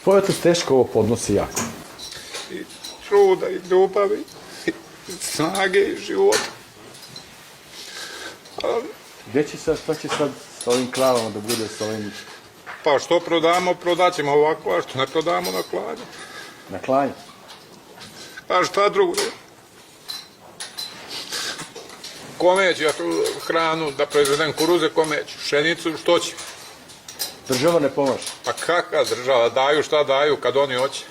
Tvoj otac teško ovo podnosi jako. I truda i ljubavi, i snage i života. Gdje će sad, šta će sad sa ovim kravama da bude, sa ovim Pa što prodamo, prodaćemo ovako, a što ne prodamo na klanje. na klanje? A šta drugo? Kome ću ja tu hranu da proizvedem kuruze, kome ću pšenicu, što ću? Država ne pomaže. Pa kakva država, daju šta daju kad oni hoće.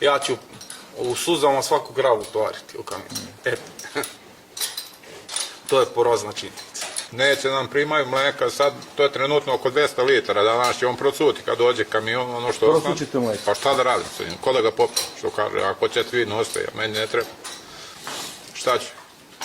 Ja ću u suzama svaku kravu tovariti u kamionu. To je porozna činjenica. Neće nam primaju mleka, sad to je trenutno oko 200 litara, danas će on procuti kad dođe kamion, ono što ostane. Procućete mleko? Pa šta da radim sa njim, ko da ga popim, što kaže, ako ćete vi nosite, meni ne treba. Šta ću?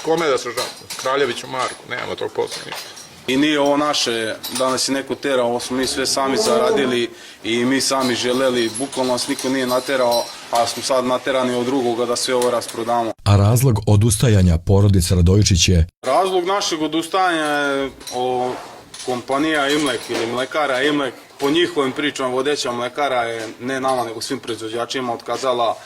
Kome da se žalim? Kraljeviću Marku, nemamo tog posla ništa. I nije ovo naše, da nas je neko terao, ovo smo mi sve sami zaradili i mi sami želeli, bukvalno nas niko nije naterao, a smo sad naterani od drugoga da sve ovo rasprodamo. A razlog odustajanja porodice Radojičić je Razlog našeg odustajanja je kompanija Imlek ili mlekara Imlek, po njihovim pričama vodeća mlekara je, ne nama nego svim proizvođačima, otkazala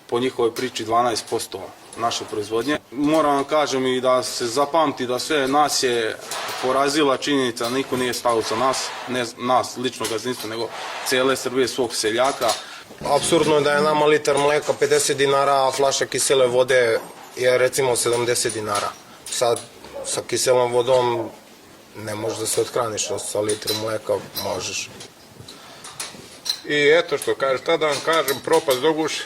po njihovoj priči 12% naše proizvodnje. Moram vam kažem i da se zapamti da sve nas je porazila činjenica, niko nije stao za nas, ne nas lično gazdinstvo, nego cijele Srbije, svog seljaka. Apsurdno je da je nama litar mleka 50 dinara, a flaša kisele vode je recimo 70 dinara. Sad sa kiselom vodom ne možeš da se othraniš, a sa litrom mleka možeš. I eto što kaže, šta da vam kažem, propast do guše.